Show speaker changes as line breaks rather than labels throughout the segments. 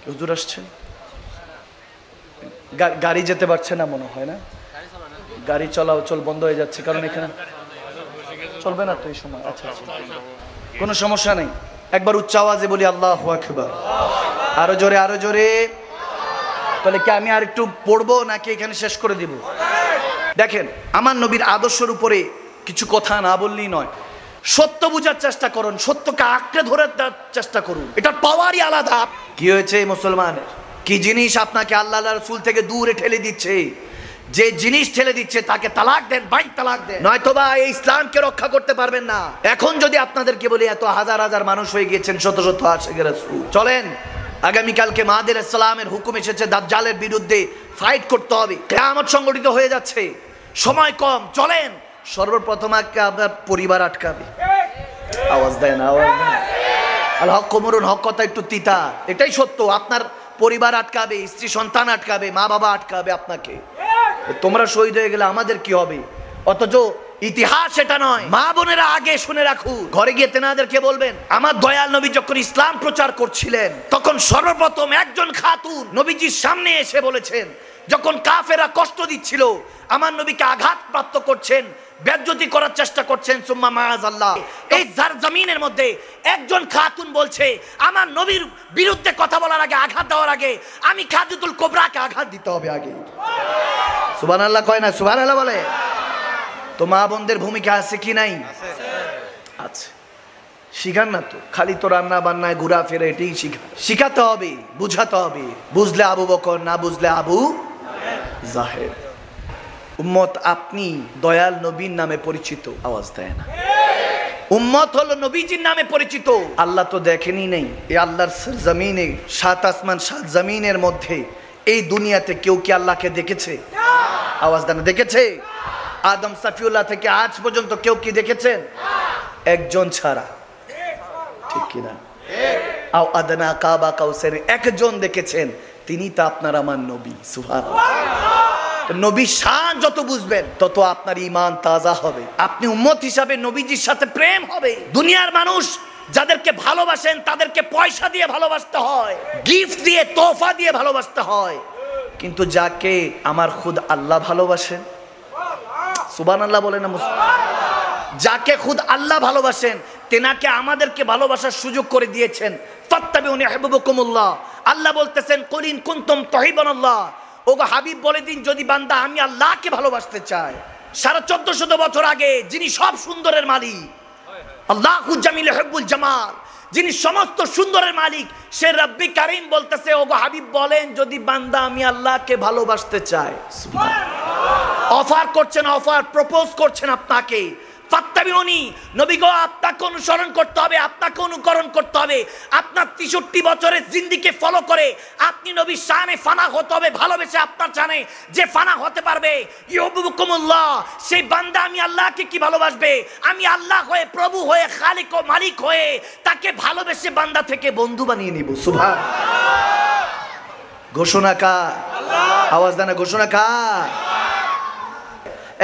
হুজুর আসছেন, গাড়ি যেতে পারছে না মনে হয়, না গাড়ি চলাচল বন্ধ হয়ে যাচ্ছে, কারণ এখানে চলবে না তো এই সময়। আচ্ছা আচ্ছা, কোনো সমস্যা নেই। একবার উচ্চ আওয়াজে বলি আল্লাহু আকবার। আরো জোরে, আরো জোরে। তাহলে কি আমি আর একটু পড়বো নাকি এখানে শেষ করে দিব? দেখেন, আমার নবীর আদর্শের উপরে কিছু কথা না বললেই নয়। সত্য বুঝার চেষ্টা করুন, সত্যকে আঁকড়ে ধরার চেষ্টা করুন, এটার পাওয়ারই আলাদা। কি হয়েছে মুসলমানের? কি জিনিস আপনাকে আল্লাহ রাসূল থেকে দূরে ঠেলে দিচ্ছে? যে জিনিস ঠেলে দিচ্ছে তাকে তালাক দেন, ভাই তালাক দেন, নয়তোবা এই ইসলামকে রক্ষা করতে পারবেন না। এখন যদি আপনাদেরকে বলি, এত হাজার হাজার মানুষ হয়ে গিয়েছেন, শত শত আশিকের রাসূল, চলেন আগামীকালকে মাহদী আলাইহিস সালামের হুকুম এসেছে, দাজ্জালের বিরুদ্ধে ফাইট করতে হবে, কিয়ামত সংগঠিত হয়ে যাচ্ছে, সময় কম, চলেন। সর্বপ্রথম আপনার পরিবার আটকাবে। আওয়াজ দেন, আওয়াজ দেন। আল হক কুমরুন, হক কথা একটু তিতা, এটাই সত্য। আপনার পরিবার আটকাবে, স্ত্রী সন্তান আটকাবে, মা বাবা আটকাবে আপনাকে। তোমরা শহীদ হয়ে গেলে আমাদের কি হবে? অথচ ইতিহাস এটা নয়। মা বোনেরা আগে শুনে রাখুন, ঘরে গিয়ে তেনাদেরকে বলবেন, আমার দয়াল নবী যখন ইসলাম প্রচার করছিলেন তখন সর্বপ্রথম একজন খাতুন নবীজির সামনে এসে বলেছেন, যখন কাফেরা কষ্ট দিচ্ছিল, আমার নবীকে আঘাত প্রাপ্ত করছেন, বেজ্জতি করার চেষ্টা করছেন, সুম্মা মাআযাল্লাহ, এই যার জমিনের মধ্যে একজন খাতুন বলছে, আমার নবীর বিরুদ্ধে কথা বলার আগে, আঘাত দেওয়ার আগে আমি খাদিজাতুল কুবরাকে আঘাত দিতে হবে আগে। সুবহানাল্লাহ কয় না? সুবহানাল্লাহ বলে। তো মা বোনদের ভূমিকা আছে কি নাই? আছে। শিখান না তো, খালি তো রান্না বান্নায় ঘোরা ফেরা এটাই শিখাতে হবে, বুঝাতে হবে। বুঝলে আবু বকর, না বুঝলে আবু জাহেল। উম্মত আপনি দয়াল নবীর নামে পরিচিত, আওয়াজ দেয় না। উম্মত হলো নবীজির নামে পরিচিত। আল্লাহ তো দেখেনি নেই, এই আল্লাহর জমিনে, সাত আসমান সাত জমিনের মধ্যে এই দুনিয়াতে কেউ কি আল্লাহকে দেখেছে? আওয়াজ দেন, দেখেছে? আদম সাফিউল্লাহ থেকে আজ পর্যন্ত কেউ কি দেখেছেন? একজন ছাড়া, ঠিক কিনা? আও আদনা কাবা কাউসার, একজন দেখেছেন, তিনি তো আপনার আমার নবী। সুবহানাল্লাহ। নবী শান যত বুঝবেন তত আপনার ঈমান তাজা হবে, আপনি উম্মত হিসাবে নবীজির সাথে প্রেম হবে। দুনিয়ার মানুষ যাদেরকে ভালোবাসেন তাদেরকে পয়সা দিয়ে ভালোবাসতে হয়, গিফট দিয়ে, তোহফা দিয়ে ভালোবাসতে হয়, কিন্তু যাকে আমার খুদ আল্লাহ ভালোবাসেন, সুবহানাল্লাহ বলেন না, যাকে খুদ আল্লাহ ভালোবাসেন তেনাকে আমাদেরকে ভালোবাসার সুযোগ করে দিয়েছেন। ফাত্তাবিউনি ইউহিব্বুকুমুল্লাহ, আল্লাহ বলতেছেন, কুল ইন কুনতুম তুহিব্বুনাল্লাহ, ওগো হাবিব বলে দিন, যদি বান্দা আমি আল্লাহকে ভালোবাসতে চাই। 1450 বছর আগে যিনি সব সুন্দরের মালিক, আল্লাহু জামিল ইউহিব্বুল জামাল, যিনি সমস্ত সুন্দরের মালিক, সে রব্বি কারীম বলতেছে, ওগো হাবিব বলেন, যদি বান্দা আমি আল্লাহকে ভালোবাসতে চাই। সুবহানাল্লাহ। অফার করছেন, অফার প্রপোজ করছেন আপনাকে। ফাত্তাবিউনি, নবী গো আপনাকে অনুসরণ করতে হবে, আপনাকে অনুকরণ করতে হবে। আপনার 63 বছরের জিন্দেগিকে ফলো করে আপনি নবীর শানে ফানা হতে হবে, ভালোবেসে আপনার শানে যে ফানা হতে পারবে, ইউহিব্বুকুমুল্লাহ, সেই বান্দা আমি আল্লাহকে কি ভালোবাসবে? আমি আল্লাহ হয়ে, প্রভু হয়ে, খালিক ও মালিক হয়ে তাকে ভালোবেসে বান্দা থেকে বন্ধু বানিয়ে নিব। সুবহানাল্লাহ। ঘোষণা কার? আওয়াজ দেন, ঘোষণা কার?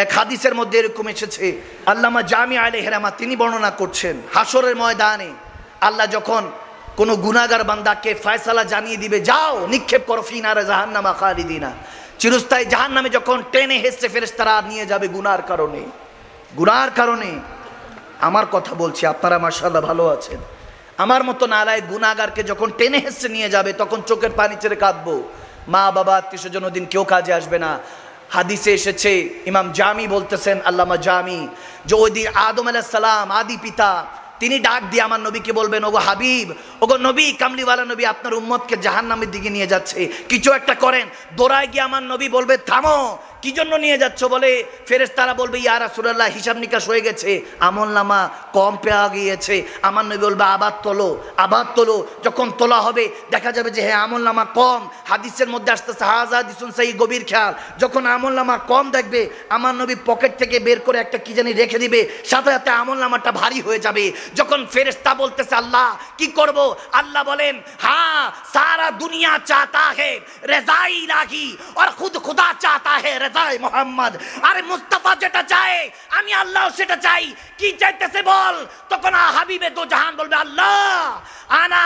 এক হাদিসের মধ্যে এরকম এসেছে, আল্লামা জামি আলাইহির রাহমাত তিনি বর্ণনা করছেন, হাসরের ময়দানে আল্লাহ যখন কোন গুনাহগার বান্দাকে ফয়সালা জানিয়ে দিবে, যাও নিক্ষেপ করো ফি নারে জাহান্নামা খালিদিনা, চিরস্থায়ী জাহান্নামে যখন টেনে হেসে ফেরেশতারা নিয়ে যাবে গুনাহর কারণে, গুনাহর কারণে। আমার কথা বলছি, আপনারা মাশাআল্লাহ ভালো আছেন। আমার মতো নালায়েক গুনাহগারকে যখন টেনে হেসে নিয়ে যাবে তখন চোখের পানি ছেড়ে কাঁদবো। মা বাবা আত্মীয়স্বজন ওদিন কেউ কাজে আসবে না। হাদিসে এসেছে, ইমাম জামি বলতেছেন, আল্লামা জামি, যে ওই দিন আদম আলাইহিস সালাম, আদি পিতা, তিনি ডাক দিয়ে আমার নবীকে বলবেন, ওগো হাবিব, ওগো নবী, কামলিওয়ালা নবী, আপনার উম্মতকে জাহান্নামের দিকে নিয়ে যাচ্ছে, কিছু একটা করেন। দৌড়ায় গিয়ে আমার নবী বলবে, থামো, কি জন্য নিয়ে যাচ্ছ? বলে ফেরেশতারা বলবে, ইয়া রাসূলুল্লাহ, হিসাব নিকাশ হয়ে গেছে, আমলনামা কম পেয়ে গিয়েছে। আমার নবী বলবে, আবার তোলো, আবার তোলো। যখন তোলা হবে দেখা যাবে যে হ্যাঁ আমলনামা কম। হাদিসের মধ্যে আসতেছে, হাযা হাদিসুন সহিহ, গভীর খেয়াল। যখন আমলনামা কম দেখবে আমার নবী পকেট থেকে বের করে একটা কি জানি রেখে দিবে, সাথে সাথে আমলনামাটা ভারী হয়ে যাবে। যখন ফেরেশতা বলতেছে, আল্লাহ কি করব? আল্লাহ বলেন, হ্যাঁ, সারা দুনিয়া চাহতা है रज़ा इलाही और खुद खुदा चाहता है রেজায়ে মুহাম্মদ। আরে মুস্তাফা যেটা চায় আমি আল্লাহ সেটা চাই। কি চাইতেছে বল? তখন হাবিবে দো জাহান বলবে আল্লাহ আনা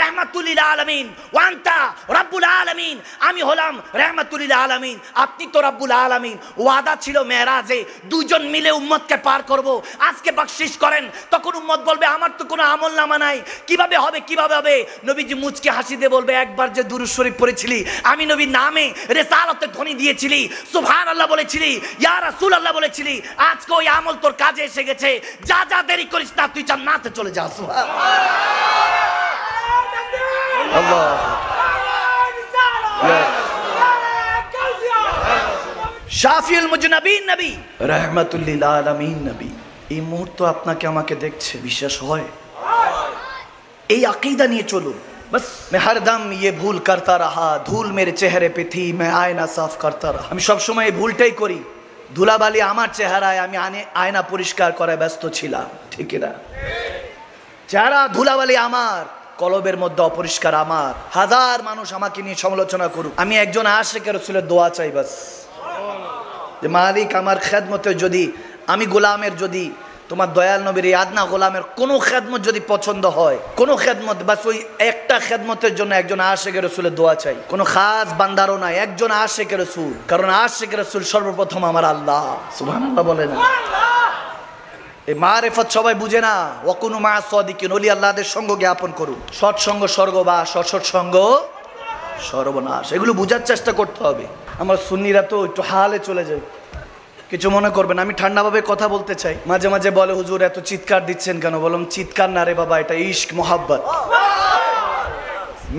রাহমাতুল লিল আলামিন ওয়া আনতা রাব্বুল আলামিন। আমি হলাম রাহমাতুল লিল আলামিন, আপনি তো রাব্বুল আলামিন। ওয়াদা ছিল মেরাজে দুইজন মিলে উম্মতকে পার করব, আজকে বকশিশ করেন। তখন উম্মত বলবে আমার তো কোনো আমল নামা নাই, কিভাবে হবে কিভাবে হবে? নবীজি মুচকি হাসি দিয়ে বলবে একবার যে দুরূদ শরীফ পড়েছিলি, আমি নবীর নামে রিসালাতের ধ্বনি দিয়েছিলি, সুবহানাল্লাহ বলেছিলি, ইয়া রাসূলুল্লাহ বলেছিলি, আজকে ওই আমল তোর কাজে এসে গেছে। যা যা দেরি করিস না, তুই জান্নাতে চলে যা। সুবহানাল্লাহ। শাফিউল মুজনাবিন নবী, রাহমাতুল লিল আলামিন নবী। এই মুহূর্ত আপনাকে আমাকে দেখছে, বিশ্বাস হয়? এই আকীদা নিয়ে চলুন। बस मैं हर दम ये भूल करता रहा, धूल मेरे चेहरे पे थी, मैं आईना साफ करता रहा। আমি সব সময় এই ভুলটাই করি, ধুলাবালি আমার চেহারায়, আমি আয়না পরিষ্কার করায় ব্যস্ত ছিলাম। ঠিক না? চেহারা ধুলাবালি আমার, কলবের মধ্যে অপরিষ্কার আমার। হাজার মানুষ আমাকে নিয়ে সমালোচনা করুক, আমি একজন আশিকের রাসূলের দোয়া চাই বাস, যে মালিক আমার খেদমতে যদি, আমি গোলামের যদি তোমার দয়াল নবীর এই আদনা গোলামের কোনো খেদমত যদি পছন্দ হয়, কোনো খেদমত, বাস ওই একটা খেদমতের জন্য একজন আশিকের রাসূলের দোয়া চাই। কোনো খাস বান্দারও নাই, একজন আশিকের রাসূল। কারণ আশিকের রাসূল সর্বপ্রথম আমার আল্লাহ। সুবহানাল্লাহ বলে না? এই মারিফত সবাই বুঝে না। ওয়াকুনু মা সাদিকিন, ওলি আল্লাহদের সঙ্গ জ্ঞাপন করুন। সৎসঙ্গ স্বর্গবাস, অসৎসঙ্গ সর্বনাশ। এগুলো বোঝার চেষ্টা করতে হবে। আমার সুন্নিরা তো একটু হালে চলে যায়, কিছু মনে করবেন, আমি ঠান্ডাভাবে কথা বলতে চাই। মাঝে মাঝে বলে হুজুর এত চিৎকার দিচ্ছেন কেন? বললাম চিৎকার না রে বাবা, এটা ইশক মোহাব্বত।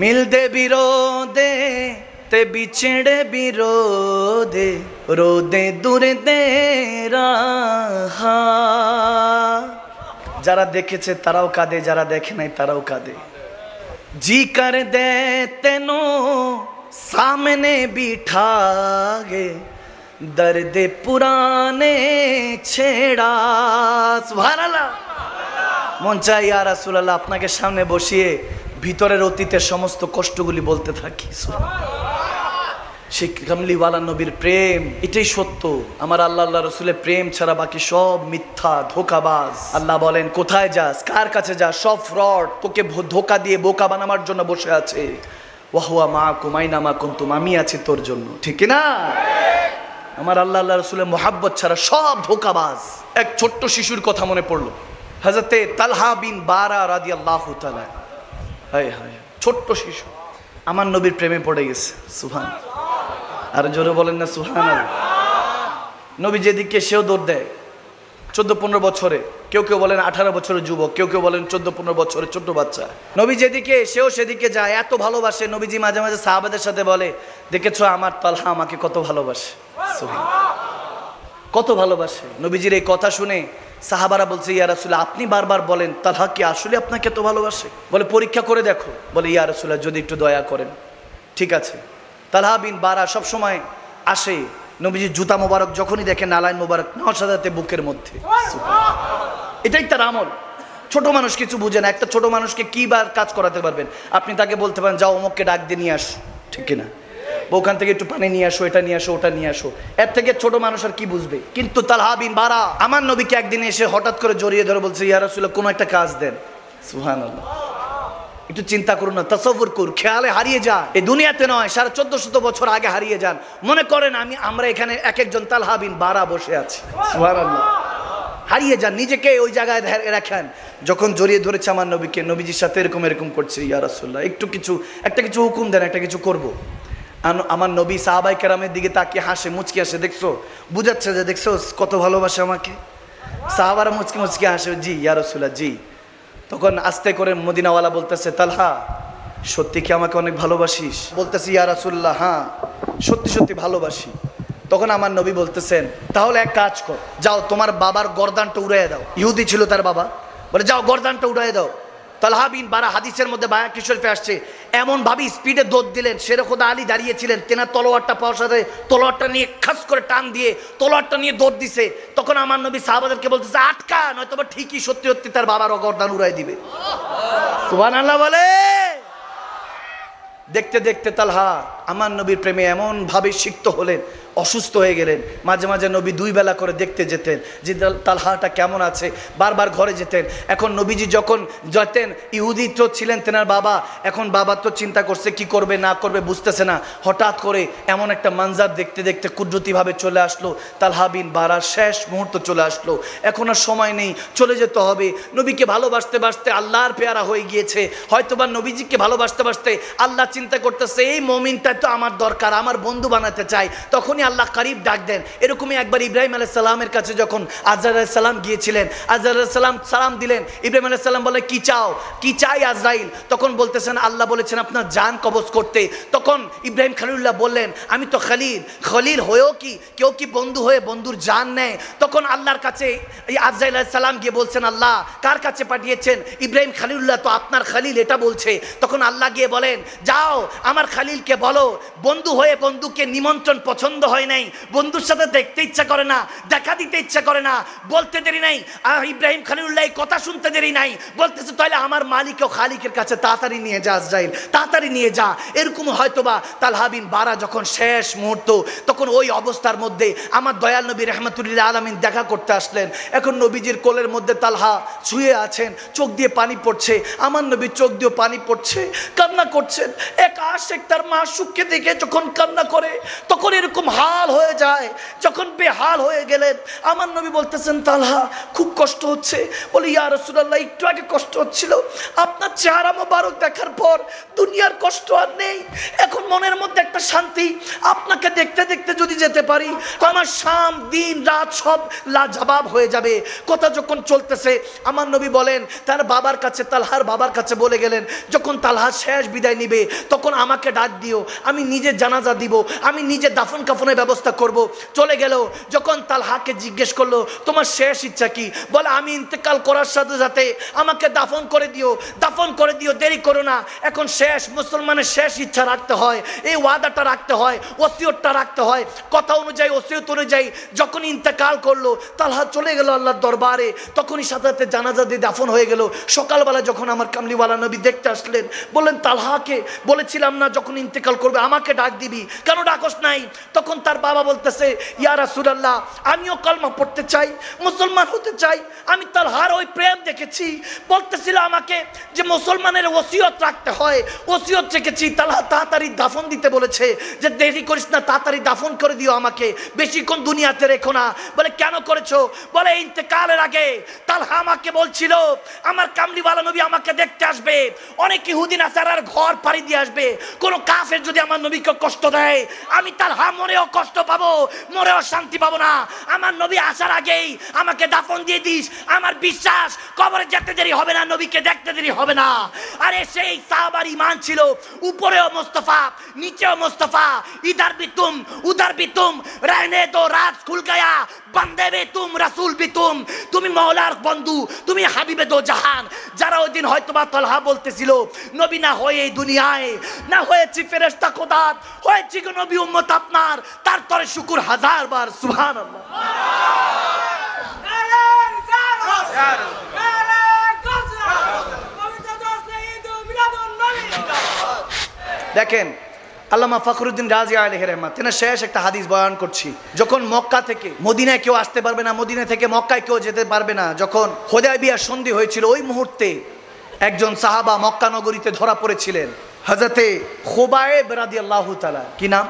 মিলদে বিরোদে তে বিছেড়ে বিরোদে, রোদে দূরে দে রাহা। যারা দেখেছে তারাও কাঁদে, যারা দেখে নাই তারাও কাঁদে। জি কর দে তেনো সামনে বিঠা গে, দর্দে পুরানে ছেড়া। সুবহানাল্লাহ। মন চাই ইয়া রাসূলুল্লাহ আপনাকে সামনে বসিয়ে ভিতরের অতীতের সমস্ত কষ্টগুলি বলতে থাকি। সেই কামলিওয়ালা নবীর প্রেম, এটাই সত্য। আমার আল্লাহ আল্লাহ রসুলের প্রেম ছাড়া বাকি সব মিথ্যা, ধোকাবাজ। আল্লাহ বলেন কোথায় যাস, কার কাছে যাস, সব ফ্রড। তোকে ধোকা দিয়ে বোকা বানাবার জন্য বসে আছে। ওয়াহুয়া মাকুম আইনামা কুনতুম, আমি আছি তোর জন্য। ঠিক না? আমার আল্লাহ আল্লাহ রসুলের মোহাব্বত ছাড়া সব ধোকাবাজ। এক ছোট্ট শিশুর কথা মনে পড়লো, হযরতে তালহা বিন বারা রাদিয়াল্লাহু তাআলা। হায় হায়, ছোট্ট শিশু আমার নবীর প্রেমে পড়ে গেছে। সুবহানাল্লাহ। আর জোরে বলেন না সুবহানাল্লাহ। নবী যেদিকে সেও দৌড় দেয়। 14-15 বছরে, কেউ কেউ বলেন 18 বছরের যুবক, কেউ কেউ বলেন 14-15 বছরের ছোট্ট বাচ্চা। নবী যেদিকে সেও সেদিকে যায়, এত ভালোবাসে। নবীজি মাঝে মাঝে সাহাবাদের সাথে বলে, দেখেছো আমার তালহা আমাকে কত ভালোবাসে। কত ভালোবাসে। নবীজির এই কথা শুনে সাহাবারা বলছে, ইয়া রাসূলুল্লাহ আপনি বারবার বলেন তালহা কি আসলে আপনাকে এত ভালোবাসে? বলে পরীক্ষা করে দেখো। বলে ইয়া রাসূলুল্লাহ যদি একটু দয়া করেন। ঠিক আছে। তালহা বিন বারা সব সময় আসে, নবীজির জুতা মোবারক যখনই দেখে নালাইন মোবারক নাও সাজাতে বুকের মধ্যে। এটাই তার আমল। ছোট মানুষ কিছু বুঝে না। একটা ছোট মানুষকে কি বার কাজ করাতে পারবেন? আপনি তাকে বলতে পারেন যাও অমুককে ডাক দিয়ে নিয়ে আসো, ঠিক কিনা? ওখান থেকে একটু পানি নিয়ে আসো, এটা নিয়ে আসো, ওটা নিয়ে আসো। এর থেকে ছোট মানুষ আর কি বুঝবে? কিন্তু তালহা বিন বারা আমার নবীকে একদিন এসে হঠাৎ করে জড়িয়ে ধরে বলছে, ইয়া রাসূলুল্লাহ কোনো একটা কাজ দেন। সুবহানাল্লাহ। একটু চিন্তা করুন না, তাসাব্বুর করুন, খেয়ালে হারিয়ে যান। এই দুনিয়াতে নয়, 1450 বছর আগে হারিয়ে যান। মনে করেন আমরা এখানে এক একজন তালহা বিন বারা বসে আছি। সুবহানাল্লাহ। হারিয়ে যান, নিজেকে ওই জায়গায় রাখেন। যখন জড়িয়ে ধরেছে আমার নবীকে, নবীজির সাথে এরকম এরকম করছে, ইয়া রাসূলুল্লাহ একটু একটা কিছু হুকুম দেন, একটা কিছু করব। আমার নবী সাহাবায়ে কেরামের দিকে তাকিয়ে হাসে, মুচকি হাসে। দেখছো, বুঝাচ্ছে যে দেখছো কত ভালোবাসে আমাকে। সাহাবারা মুচকি মুচকি হাসে, জি ইয়া রাসূলুল্লাহ জি। তখন আস্তে করে মদিনাওয়ালা বলতেছে, তালহা সত্যি কি আমাকে অনেক ভালোবাসিস? বলতেছে, ইয়া রাসূলুল্লাহ হ্যাঁ সত্যি সত্যি ভালোবাসি। তখন আমার নবী বলতেছেন, তাহলে এক কাজ কর, যাও তোমার বাবার গর্দানটা উড়াইয়া দাও। ইহুদি ছিল তার বাবা। বলে যাও গর্দানটা উড়াইয়া দাও। তালহা বিন বারা হাদিসের মধ্যে বায়াতি শরীফে আসছে, এমন ভাবে স্পিডে দৌড় দিলেন, শেরখোদা আলী দাঁড়িয়েছিলেন, তেনার তলোয়ারটা পাওয়ার সাথে তলোয়ারটা নিয়ে খাস করে টান দিয়ে তলোয়ারটা নিয়ে দৌড় দিছে। তখন আমার নবী সাহাবাদেরকে বলতেছে, আটকা, নয়তো ঠিকই সত্যি সত্যি তার বাবার গর্দান উড়াই দিবে। সুবহানাল্লাহ বলে। দেখতে দেখতে তালহা আমার নবীর প্রেমে এমন ভাবে সিক্ত হলেন, অসুস্থ হয়ে গেলেন। মাঝে মাঝে নবী 2 বেলা করে দেখতে যেতেন যে তালহাটা কেমন আছে, বারবার ঘরে যেতেন। এখন নবীজি যখন যেতেন, ইহুদি তো ছিলেন তেনার বাবা, এখন বাবা তো চিন্তা করছে কি করবে না করবে বুঝতেছে না। হঠাৎ করে এমন একটা মানজার দেখতে দেখতে কুদরতিভাবে চলে আসলো, তালহা বিন বারার শেষ মুহূর্ত চলে আসলো। এখন আর সময় নেই, চলে যেতে হবে। নবীকে ভালোবাসতে বাসতে আল্লাহর পেয়ারা হয়ে গিয়েছে। হয়তোবা নবীজিকে ভালোবাসতে বাসতে আল্লাহ চিন্তা করতেছে এই মুমিনটা তো আমার দরকার, আমার বন্ধু বানাতে চাই। তখনই আল্লাহ করিব ডাক দেন। এরকমই একবার ইব্রাহিম আলাইহিস সালামের কাছে যখন আজরাইল আলাইহিস সালাম গিয়েছিলেন, আজরাইল আলাইহিস সালাম সালাম দিলেন। ইব্রাহিম আলাইহিস সালাম বলে কি চাও, কি চাই আজরাইল? তখন বলতেছেন আল্লাহ বলেছেন আপনার জান কবজ করতে। তখন ইব্রাহিম খলিলুল্লাহ বললেন আমি তো খলিল, খলিল হয়েও কি কেউ কি বন্ধু হয়ে বন্ধুর জান নেয়? তখন আল্লাহর কাছে এই আজরাইল আলাইহিস সালাম গিয়ে বলছেন আল্লাহ কার কাছে পাঠিয়েছেন? ইব্রাহিম খলিলুল্লাহ তো আপনার খলিল এটা বলছে। তখন আল্লাহ গিয়ে বলেন যাও আমার খলিলকে বলো বন্ধু হয়ে বন্ধুকে নিমন্ত্রণ পছন্দ হয় নাই, বন্ধুর সাথে দেখতে ইচ্ছা করে না, দেখা দিতে ইচ্ছা করে না। বলতে দেরি নাই, ইব্রাহিম খলিলুল্লাহ কথা শুনতে দেরি নাই, বলতেছে তাহলে আমার মালিক ও খালিকের কাছে তাড়াতাড়ি নিয়ে যা আজরাইল, তাড়াতাড়ি নিয়ে যা। এরকম হয়তোবা তালহা বিন বারা যখন শেষ মুহূর্ত, তখন ওই অবস্থার মধ্যে আমার দয়াল নবী রাহমাতুল্লিল আলামিন দেখা করতে আসলেন। এখন নবীজির কোলের মধ্যে তালহা শুয়ে আছেন, চোখ দিয়ে পানি পড়ছে, আমার নবী চোখ দিয়ে পানি পড়ছে, কান্না করছেন। এক আশিক তার মাসুককে দেখে যখন কান্না করে তখন এরকম হাল হয়ে যায়। যখন বেহাল হয়ে গেলেন আমার নবী বলতেছেন তালহা খুব কষ্ট হচ্ছে। বলি ইয়া রাসূলুল্লাহ একটু আগে কষ্ট হচ্ছিল, আপনার চেহারা মোবারক দেখার পর দুনিয়ার কষ্ট আর নেই। এখন মনের মধ্যে একটা শান্তি, আপনাকে দেখতে দেখতে যদি যেতে পারি আমার শাম দিন রাত সব লাজবাব হয়ে যাবে। কথা যখন চলতেছে আমার নবী বলেন তার বাবার কাছে, তালহার বাবার কাছে বলে গেলেন যখন তালহা শেষ বিদায় নিবে তখন আমাকে ডাক দিও, আমি নিজে জানাজা দিব, আমি নিজে দাফন কাফনের ব্যবস্থা করব। চলে গেল। যখন তালহাকে জিজ্ঞেস করলো তোমার শেষ ইচ্ছা কি? বলে আমি ইন্তেকাল করার সাথে সাথে আমাকে দাফন করে দিও, দাফন করে দিও, দেরি করো না। এখন শেষ মুসলমানের শেষ ইচ্ছা রাখতে হয়, এই ওয়াদাটা রাখতে হয়, ওসিয়তটা রাখতে হয়। কথা অনুযায়ী ওসিয়ত অনুযায়ী যখন ইন্তেকাল করলো তালহা চলে গেল আল্লাহর দরবারে, তখনই সাথে সাথে জানাজা দিয়ে দাফন হয়ে গেল। সকালবেলা যখন আমার কামলিওয়ালা নবী দেখতে আসলেন বললেন তালহাকে বলেছিলাম না যখন ইন্তেকাল করবে আমাকে ডাক দিবি, কেন ডাকস নাই? তখন তার বাবা বলতেছে ইয়া রাসূলুল্লাহ আমিও কালমা পড়তে চাই, মুসলমান হতে চাই। আমি তালহার ওই প্রেম দেখেছি, বলতেছিল আমাকে যে মুসলমানের ওসিয়ত রাখতে হয়, ওসিয়ত রেখেছি। তালহা তাড়াতাড়ি দাফন দিতে বলেছে যে দেরি করিস না, তাড়াতাড়ি দাফন করে দিও আমাকে, বেশিক্ষণ দুনিয়াতে রেখো না। বলে কেন করেছো? বলে ইন্তেকালের আগে তালহা আমাকে বলছিল আমার কামলিওয়ালা নবী আমাকে দেখতে আসবে, অনেক ইহুদি নাসারার ঘর পাড়ি দিয়ে আসবে, কোন কাফের যদি আমার নবীকে কষ্ট দেয় আমি তালহা মরেও কষ্ট পাবো, মরেও শান্তি পাবো না। আমার নবী আসার আগেই আমাকে দাফন দিয়ে দিস, আমার বিশ্বাস কবরে যেতে দেরি হবে না, নবীকে দেখতে দেরি হবে না। আরে সেই সাহাবার ঈমান ছিল, উপরেও মুস্তাফা নিচেও মুস্তাফা, ইধার भी तुम उधर भी तुम, रहने दो राज खुल गया, बंदे भी तुम रसूल भी तुम, তুমি মওলার বন্ধু, তুমি হাবিবে দো জাহান। যারা ওই দিন হয়তোবা তালহা বলতেছিল নবী না হয়ে এই দুনিয়ায় না হয়েছি ফেরেশতা খোদার, হয়েছি গো নবী উম্মত আপনার, তার তরে শুকর হাজার বার সুবহানাল্লাহ। দেখেন আল্লামা ফখরুদ্দিন রাজি আলাইহি রহমাত তিনি শেষ একটা হাদিস বয়ান করছি। যখন মক্কা থেকে মদিনায় কেউ আসতে পারবে না, মদিনা থেকে মক্কায় কেউ যেতে পারবে না, যখন হুদায়বিয়ার সন্ধি হয়েছিল ওই মুহূর্তে একজন সাহাবা মক্কা নগরীতে ধরা পড়েছিলেন, হযরতে খুবাইব রাদিয়াল্লাহু তাআলা। কি নাম?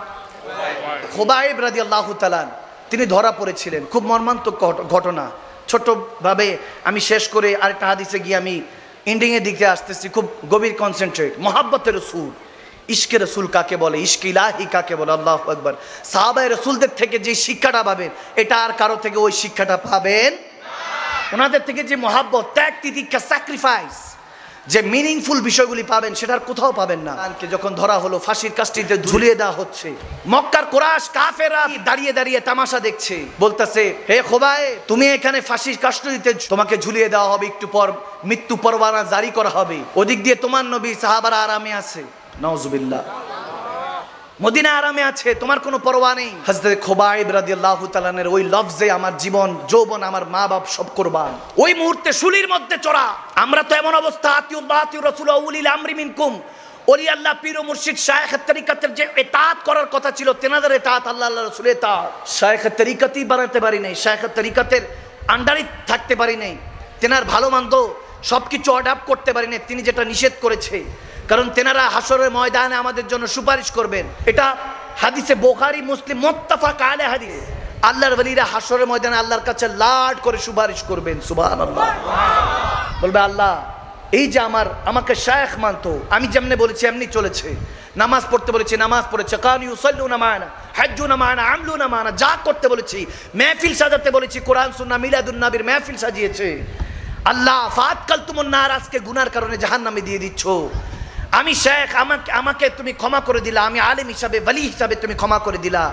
খুবাইব রাদিয়াল্লাহু তাআলা। তিনি ধরা পড়েছিলেন। খুব মর্মান্তিক ঘটনা। ছোটভাবে আমি শেষ করে আরেকটা হাদিসে গিয়ে আমি এন্ডিং এর দিকে আসতেছি। খুব গভীর কনসেন্ট্রেট। মুহাব্বতের রাসূল, ইশকে রাসূল কাকে বলে, ইশকে ইলাহি কাকে বলে? আল্লাহু আকবার। সাহাবায়ে রাসূলদের থেকে যে শিক্ষাটা পাবেন এটা আর কারো থেকে ওই শিক্ষাটা পাবেন না। ওনাদের থেকে যে মুহাব্বত, ত্যাগ তিতিক্ষা, স্যাক্রিফাইস, যে মিনিংফুল বিষয়গুলি পাবেন সেটার কোথাও পাবেন না। যখন ধরা হলো ফাঁসির কাস্টিতে ঝুলিয়ে দেওয়া হচ্ছে, মক্কার কুরাইশ কাফেররা দাঁড়িয়ে দাঁড়িয়ে তামাশা দেখছে, বলতেছে হে খুবাইব তুমি এখানে ফাঁসির কাস্টিতে তোমাকে ঝুলিয়ে দেওয়া হবে, একটু পর মৃত্যু পরোয়ানা জারি করা হবে, ওদিক দিয়ে তোমার নবী সাহাবারা আরামে আছে, নাউজুবিল্লাহ, মদিনা আরামে আছে, তোমার কোনো পরোয়া নেই। হযরত খুবাইব রাদিয়াল্লাহু তাআলা এর ওই লফজে আমার জীবন যৌবন আমার মা বাপ সব কুরবান। ওই মুহূর্তে শুলির মধ্যে চড়া। আমরা তো এমন অবস্থা আতিউল্লাহ আতিউর রাসূল উলিল আমরি মিনকুম, ওলি আল্লাহ পীর ও মুর্শিদ শায়েখ তরিকতের যে ইতাআত করার কথা ছিল, তেনাদের ইতাআত আল্লাহ আল্লাহ রাসূলের ইতাআত। শায়েখ তরিকতই বানাতে পারি নাই, শায়েখ তরিকতের আন্ডারে থাকতে পারি নাই, তেনার ভালো মন্দ সবকিছু অ্যাডাপ্ট করতে পারি নাই তিনি যেটা নিষেধ করেছে। কারণ তেনারা হাসরের ময়দানে আমাদের জন্য সুপারিশ করবেন। এটা হাদিসে বুখারী মুসলিম মুত্তাফাক আলাইহি হাদিস। আল্লাহর ওলিরা হাসরের ময়দানে আল্লাহর কাছে লাড করে সুপারিশ করবেন। সুবহানাল্লাহ। বলবে আল্লাহ এই যে আমাকে শায়েখ মানতো, আমি যেমনে বলেছি এমনি চলেছে, নামাজ পড়তে বলেছি নামাজ পড়েছে, কান ইউসাল্লুনা মা'ানা হাজ্জুনা মা'ানা আমলুনা মা'ানা, যা করতে বলেছি, মেহফিল সাজাতে বলেছি, কোরআন সুন্নাহ মিলাদুন নবীর মেহফিল সাজিয়েছে। আল্লাহ ফাতকালতুমুন নার, আজকে গুনার কারণে জাহান্নামে দিয়ে দিচ্ছ। আমি শেখ, আমাকে তুমি ক্ষমা করে দিলা, আমি আলেম হিসাবে ওলি হিসাবে তুমি ক্ষমা করে দিলা।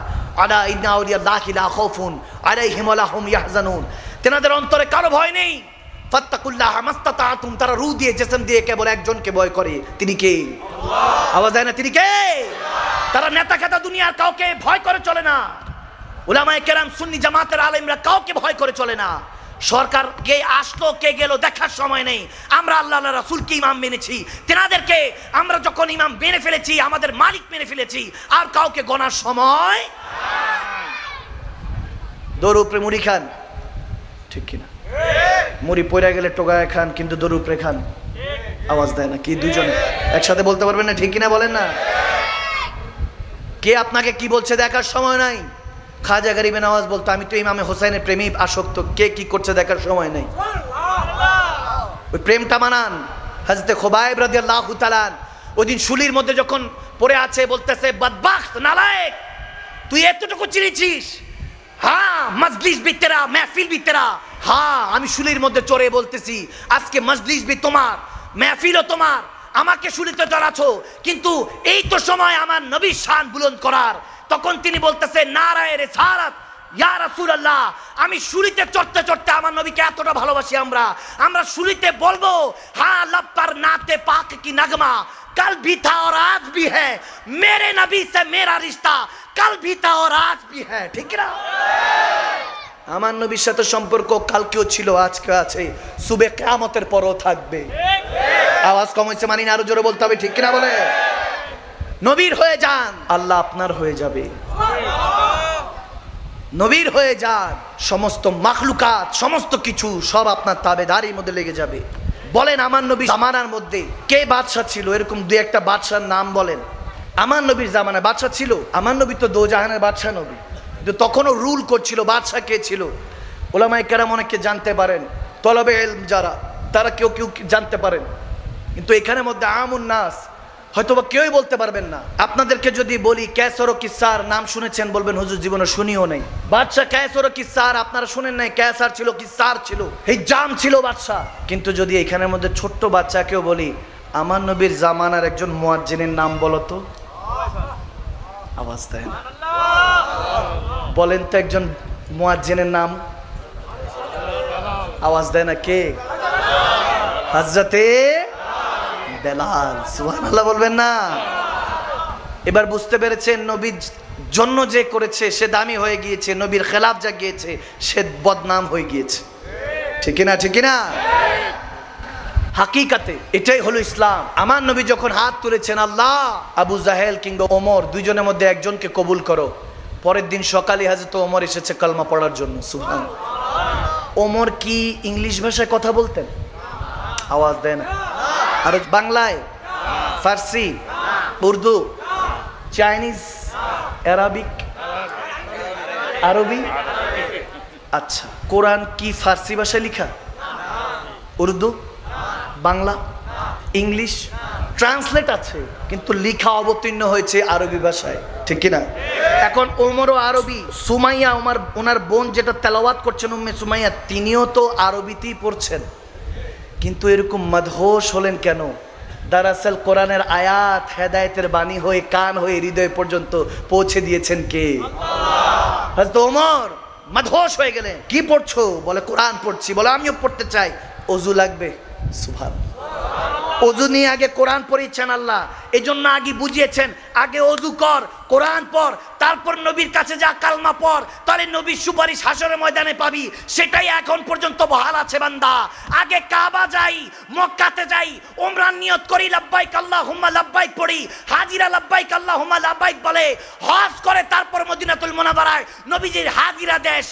আলা ইন্না আউলিয়াল্লাহি লা খাউফুন আলাইহিম ওয়া লা হুম ইয়াহজানুন, তেনাদের অন্তরে কারো ভয় নেই। ফাত্তাকুল্লাহ মাস্তাতাতুম, তারা রূহ দিয়ে জিসম দিয়ে কেবল একজনকে ভয় করে, তিনি কে? আল্লাহ। আওয়াজ দেয় না তিনি কে? তারা নেতা খেতা দুনিয়ার কাউকে ভয় করে চলে না। উলামায়ে কেরাম সুন্নি জামাতের আলেমরা কাউকে ভয় করে চলে না। সরকার কে আসলো কে গেল দেখার সময় নেই। আমরা আল্লাহ রাসূলকে ইমাম মেনেছি, তেনাদেরকে আমরা যখন ইমাম মেনে ফেলেছি, আমাদের মালিক মেনে ফেলেছি, আর কাউকে গণার সময়। দৌড় উপরে মুড়ি খান, ঠিক কিনা? মুড়ি পড়ে গেলে টোগায় খান, কিন্তু দৌড় উপরে খান। আওয়াজ দেয় না কি? দুজনে একসাথে বলতে পারবেন না? ঠিক কিনা বলেন না? কে আপনাকে কি বলছে দেখার সময় নাই। খাজা গরিবে নওয়াজ বলতো আমি তো ইমামে হোসেনের প্রেমী আসক্ত, কে কি করছে দেখার সময় নেই। ওই প্রেমটা মানান। হযরত খুবাইব রাদিয়াল্লাহু তাআলা ওইদিন শুলির মধ্যে যখন পড়ে আছে বলতেছে, বদবখত নালায়েক, তুই এতটুকু চিনিছিস? হ্যাঁ, মজলিস ভি তেরা, মাহফিল ভি তেরা। হ্যাঁ, আমি শুলির মধ্যে চড়ে বলতেছি আজকে মজলিস ভি তোমার, মাহফিলও তোমার, আমাকে শুলিতে চড়াছো, কিন্তু এই তো সময় আমার নবীর শান বুলন্দ করার। তখন তিনি বলতেছে নারায়ে রিসালাত, ইয়া রাসূলুল্লাহ, আমি শুলিতে চড়তে চড়তে আমার নবীকে এতটা ভালোবাসি, আমরা শুলিতে বলবো, হ্যাঁ लब पर नाते पाक की नगमा, कल भी था और आज भी है, मेरे नबी से मेरा रिश्ता कल भी था और आज भी है। ঠিক না? আমার নবীর সাথে সম্পর্ক কালকেও ছিল, আজকে আছে, সুবে কিয়ামতের পরও থাকবে। আওয়াজ কম হচ্ছে মানি না, আরো জোরে বলতে হবে, ঠিক কিনা বলে? নবীর হয়ে যান, আল্লাহ আপনার হয়ে যাবে। নবীর হয়ে যান, সমস্ত মাখলুকাত সমস্ত কিছু সব আপনার তাবেদারির মধ্যে লেগে যাবে। বলেন আমার নবীর জামানার মধ্যে কে বাদশা ছিল? এরকম দুই একটা বাদশার নাম বলেন। আমার নবীর জামানায় বাদশা ছিল? আমার নবী তো দো জাহানের বাদশা নবী, কিন্তু তখনও রুল করছিল। বাদশা কে ছিল? উলামায়ে কেরাম অনেকে জানতে পারেন, তলবে ইলম যারা, তারা কেউ কেউ জানতে পারেন, কিন্তু এখানের মধ্যে আমুন নাস হয়তোবা কেউই বলতে পারবেন না। আপনাদেরকে যদি বলি ক্যাসর ও কিসার নাম শুনেছেন, বলবেন হুজুর জীবনে শুনিও নাই। বাদশা ক্যাসর ও কিসার আপনারা শুনেন নাই? ক্যাসার ছিল, কিসার ছিল, হিজাম ছিল বাদশা। কিন্তু যদি এখানের মধ্যে ছোট্ট বাচ্চাকেও বলি আমার নবীর জামানার একজন মুয়াজ্জিনের নাম বলো তো, আওয়াজ দেয় না। বলেন তো একজন মুয়াজ্জিনের নাম, আওয়াজ দেয় না। কে? হযরতে বেলাল। সুবহানাল্লাহ বলবেন না? এবার বুঝতে পেরেছেন নবীর জন্য যে করেছে সে দামি হয়ে গিয়েছে, নবীর খেলাফ যা গিয়েছে সে বদনাম হয়ে গিয়েছে। ঠিক না? ঠিক না? হাকিকাতে এটাই হলো ইসলাম। আমার নবী যখন হাত তুলেছেন, আল্লাহ আবু জাহেল কিংবা ওমর দুইজনের মধ্যে একজনকে কবুল করো, পরের দিন সকালে হযরত ওমর এসেছে কালমা পড়ার জন্য। সুবহানাল্লাহ। ওমর কি ইংলিশ ভাষায় কথা বলতেন? আওয়াজ দেয় না। আর বাংলায়, ফার্সি, উর্দু, চাইনিজ, আরবিক, আরবি। আচ্ছা, কোরআন কি ফার্সি ভাষায় লেখা? উর্দু, বাংলা, ইংলিশ ট্রান্সলেট আছে, কিন্তু লেখা অবতীর্ণ হয়েছে আরবি ভাষায়। ঠিক কিনা? এখন ওমরও আরবি, সুমাইয়া ওনার বোন যেটা তেলাওয়াত করছেন উম্মে সুমাইয়া, তিনিও তো আরবিতেই পড়ছেন, কিন্তু এরকম মদহোশ হলেন কেন? দরাসল কোরআনের আয়াত হেদায়েতের বাণী হয়ে কান হয়ে হৃদয় পর্যন্ত পৌঁছে দিয়েছেন কে? আল্লাহ। হযরত ওমর মদহোশ হয়ে গেলেন। কি পড়ছো? বলে কোরআন পড়ছি। বলে আমিও পড়তে চাই। ওযু লাগবে? সুবহানাল্লাহ। ওযু নিয়ে আগে কোরআন পড়িয়েছেন আল্লাহ, এই জন্য আগে বুঝিয়েছেন, আগে ওযু কর, কোরআন পড়, তারপর নবীর কাছে যা, কালমা পড়, তাহলে নবীর সুপারিশ হাসরের ময়দানে পাবি। সেটাই এখন পর্যন্ত বহাল আছে বান্দা। আগে কাবা যাই, মক্কাতে যাই, উমরার নিয়ত করি, লাব্বাইক আল্লাহুম্মা লাব্বাইক পড়ি, হাজিরা লাব্বাইক আল্লাহুম্মা লাব্বাইক বলে হজ করে, তারপর মদিনাতুল মুনাওয়ারায় নবীজির হাজিরা দেয়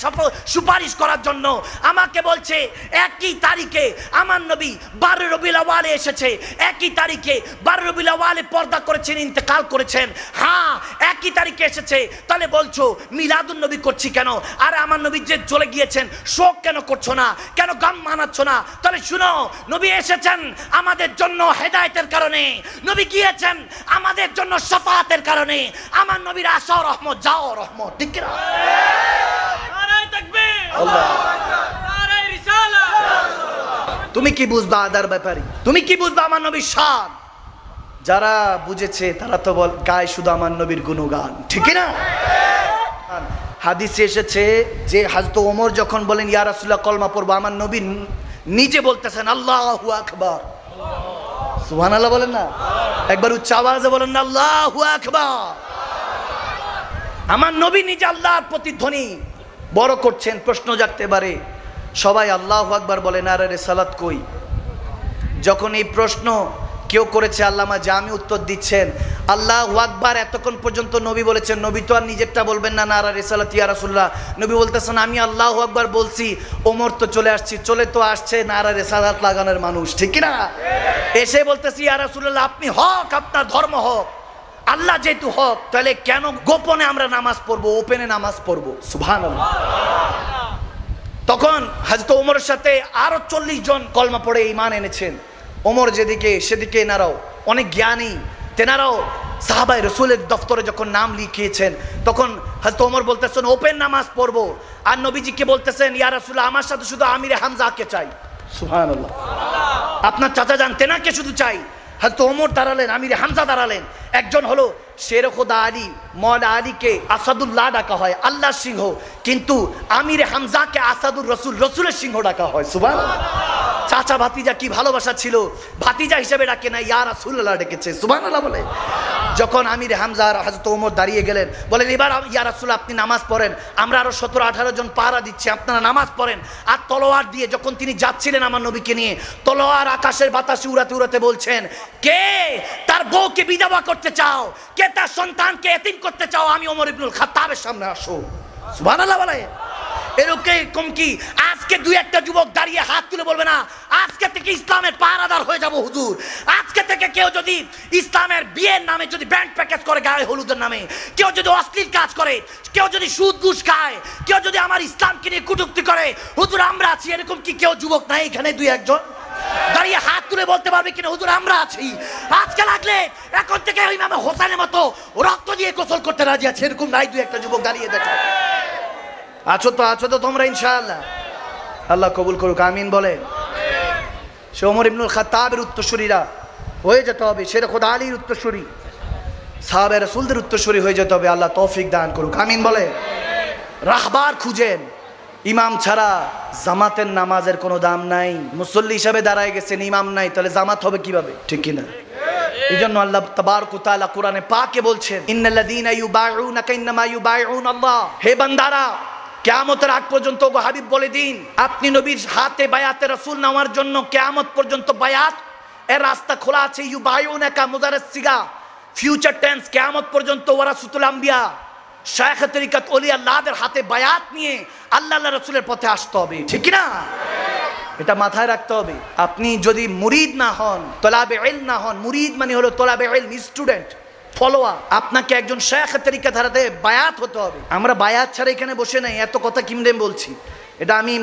সুপারিশ করার জন্য। আমাকে বলছে একই তারিখে আমার নবী 12 রবিউল আউয়ালে এসেছে, একই তারিখে 12 রবিউল আউয়ালে পর্দা করেছেন, ইন্তেকাল করেছেন। হ্যাঁ, একই তারিখে এসেছে, তাহলে বলছো মিলাদুন নবী করছি কেন? আর আমার নবী যে চলে গিয়েছেন শোক কেন করছো না, কেন গাম মানাচ্ছ না? তাহলে শুনো, নবী এসেছেন আমাদের জন্য হেদায়েতের কারণে, নবী গিয়েছেন আমাদের জন্য শাফাআতের কারণে। আমার নবীর আসা রহমত, যাও রহমত, ঠিক না? নারায়ে তাকবীর, আল্লাহু আকবার, নারায়ে রিসালাত। তুমি কি বুঝবা আদার ব্যাপারে? তুমি কি বুঝবা আমার নবীর শান? যারা বুঝেছে তারা তো গায় শুধু আমার নবীর গুণগান, ঠিক না? হাদিসে এসেছে যে হযরত ওমর যখন বলেন ইয়া রাসূলুল্লাহ কলমা পড়বো, আমার নবী নিজে বলতেছেন আল্লাহু আকবার, সুবহানাল্লাহ বলেন না? একবার উচ্চ আওয়াজে বলেন না আল্লাহু আকবার। আমার নবী নিজে আল্লাহর প্রতিধ্বনি বড় করছেন। প্রশ্ন জাগতে পারে, সবাই আল্লাহু আকবার বলেন আর রিসালাত কই? যখন এই প্রশ্ন কেউ করেছে, আল্লামা জামি উত্তর দিচ্ছেন আল্লাহু আকবার এতক্ষণ পর্যন্ত নবী বলেছেন, নবী তো আর নিজেরটা বলবেন না, নারা রিসালাত ইয়া রাসূলুল্লাহ। নবী বলতেছেন আমি আল্লাহু আকবার বলছি, ওমর তো চলে আসছে, চলে তো আসছে নারা রিসালাত লাগানোর মানুষ, ঠিক না? এসে বলতেছি ইয়া রাসূলুল্লাহ আপনি হক, আপনার ধর্ম হক, আল্লাহ যেহেতু হক, তাহলে কেন গোপনে আমরা নামাজ পড়বো, ওপেনে নামাজ পড়বো? সুবহানাল্লাহ। তখন হযরত ওমরের সাথে আরো 40 জন কলমা পড়ে ঈমান এনেছেন। ওমর যেদিকে সেদিকে এনারাও অনেক জ্ঞানী, তেনারাও সাহাবায়ে রাসূলের দফতরে যখন নাম লিখিয়েছেন, তখন হযরত ওমর বলতেছেন ওপেন নামাজ পড়বো, আর নবীজিকে বলতেছেন ইয়া রাসূলুল্লাহ আমার সাথে শুধু আমিরে হামজাকে চাই। সুবহানাল্লাহ, আপনার চাচা যান তেনাকে শুধু চাই। হযরত ওমর দাঁড়ালেন, আমিরে হামজা দাঁড়ালেন। একজন হলো শের খোদা আলী, মওলা আলীকে আসাদুল্লাহ ডাকা হয়, আল্লাহর সিংহ, কিন্তু আমিরে হামজাকে আসাদুর রসুল, রসুলের সিংহ ডাকা হয়। সুবহানাল্লাহ। চাচা ভাতিজা কি ভালোবাসা ছিল, ভাতিজা হিসেবে ডাকে না, ইয়া রাসূলুল্লাহ ডেকেছে। সুবহানাল্লাহ বলে। যখন আমিরে হামজা আর হযরত ওমর দাঁড়িয়ে গেলেন, বলেন এবার ইয়া রাসূলুল্লাহ আপনি নামাজ পড়েন, আমরা আরো 17-18 জন পাহারা দিচ্ছি, আপনারা নামাজ পড়েন। আর তলোয়ার দিয়ে যখন তিনি যাচ্ছিলেন আমার নবীকে নিয়ে, তলোয়ার আকাশের বাতাসে উড়াতে উড়াতে বলছেন কে তার বউকে বিধবা করতে চাও, কে তার সন্তানকে এতিম করতে চাও, আমি ওমর ইবনুল খাত্তাবের সামনে আসো। সুবহানাল্লাহ বলে। এরকম কি আজকে দুই একটা যুবক দাঁড়িয়ে হাত তুলে বলবে না আজকে থেকে ইসলামের পাহারাদার হয়ে যাব হুজুর? আজকে থেকে কেউ যদি ইসলামের বিয়ের নামে যদি ব্যান্ড প্যাকেজ করে, গায়ে হলুদের নামে কেউ যদি অশ্লীল কাজ করে, কেউ যদি সুদ ঘুষ খায়, কেউ যদি আমার ইসলামকে নিয়ে কটূক্তি করে, হুজুর আমরা আছি, এরকম কি কেউ যুবক নাই এখানে দুই একজন দাঁড়িয়ে হাত তুলে বলতে পারবে কিনা হুজুর আমরা আছি? আজকে লাগলে এখন থেকে ইমাম হোসেনের মতো রক্ত দিয়ে গোসল করতে রাজি আছে, এরকম নাই দুই একটা যুবক দাঁড়িয়ে দেখো? আছো তো তোমরা ইনশাআল্লাহ? আল্লাহ কবুল করুক, আমিন বলেন। সে ওমর ইবনুল খাত্তাবের উত্তরসূরিরা হয়ে যেতে হবে, শের খোদা আলীর উত্তরসূরি, সাহাবায়ে রাসূলদের উত্তরসূরি হয়ে যেতে হবে। আল্লাহ তৌফিক দান করুক, আমিন বলেন। রাহবার খুঁজেন, ইমাম ছাড়া জামাতের নামাজের কোনো দাম নাই। মুসল্লি হিসাবে দাঁড়ায় গেছেন, ইমাম নাই, তাহলে জামাত হবে কিভাবে? ঠিক কিনা? এই জন্য আল্লাহ তাবারক ওয়া তাআলা কোরআনে পাকে বলছেন ইন্নাল্লাযীনা ইউবাইউনাকা ইন্নামা ইউবাইউনাল্লাহ, হে বান্দারা কিয়ামতের আগ পর্যন্ত গো হাবিব বলে দিন আপনি নবীর হাতে বায়াতে রাসূল নেওয়ার জন্য কিয়ামত পর্যন্ত বায়াত এর রাস্তা খোলা আছে। ইউবাইউনাকা মুজারাস সিগা, ফিউচার টেন্স, কিয়ামত পর্যন্ত ওয়ারাসাতুল আম্বিয়া, শায়খ তরিকত ওলিয়া আল্লাহদের হাতে বায়াত নিয়ে আল্লাহ রাসূলের পথে আসতে হবে, ঠিক না? এটা মাথায় রাখতে হবে। আপনি যদি মুরিদ না হন, তলাবে ইলম না হন, মুরিদ মানে হলো তলাবে ইলম, স্টুডেন্ট, ফলোয়ার, আপনাকে একজন শায়খ তরিকত ধারাতে বায়াত হতে হবে। আমরা বায়াত ছাড়া এখানে বসে নাই, এত কথা কিমনে বলছি, এটা আমি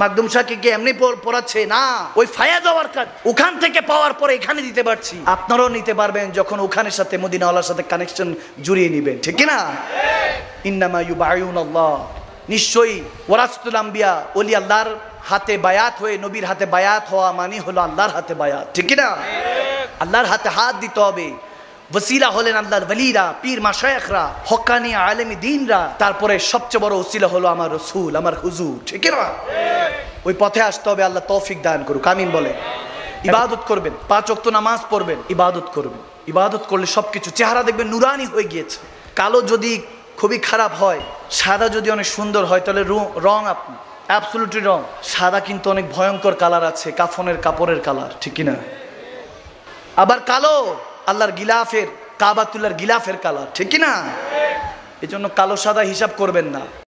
মাকদুম শাহকে এমনি পড়াচ্ছে না, ওই ফায়াজ হওয়ার কাজ ওখান থেকে পাওয়ার পরে এখানে দিতে পারছি। আপনারাও নিতে পারবেন যখন ওখানের সাথে মদিনাওয়ালার সাথে কানেকশন জুড়িয়ে নেবেন, ঠিক না? ইন্নামা ইউবাইউনাল্লাহ, নিশ্চয়ই ওয়ারাসাতুল আম্বিয়া, ওলি আল্লাহর হাতে বায়াত হয়ে নবীর হাতে বায়াত হওয়া মানে হলো আল্লাহর হাতে বায়াত, ঠিক না? আল্লাহর হাতে হাত দিতে হবে। ওসিলা হলেন আল্লাহর ওলিরা, পীর মাশায়েখরা, হক্কানি আলেমী দ্বীনরা, তারপরে সবচেয়ে বড় ওসিলা হলো আমার রাসূল, আমার হুজুর, ঠিক না? ওই পথে আসতে হবে। আল্লাহ তৌফিক দান করুক, আমিন বলে। ইবাদত করবেন, 5 ওয়াক্ত নামাজ পড়বেন, ইবাদত করবেন। ইবাদত করলে সবকিছু চেহারা দেখবেন নুরানি হয়ে গিয়েছে। কালো যদি খুবই খারাপ হয়, সাদা যদি অনেক সুন্দর হয়, তাহলে রং আপনি অ্যাবসলিউটলি রং। সাদা কিন্তু অনেক ভয়ঙ্কর কালার আছে, কাফনের কাপড়ের কালার, ঠিক কিনা? আবার কালো আল্লাহর গিলাফের, কাবাতুল্লাহর গিলাফের কালার, ঠিক কিনা? এই জন্য কালো সাদা হিসাব করবেন না।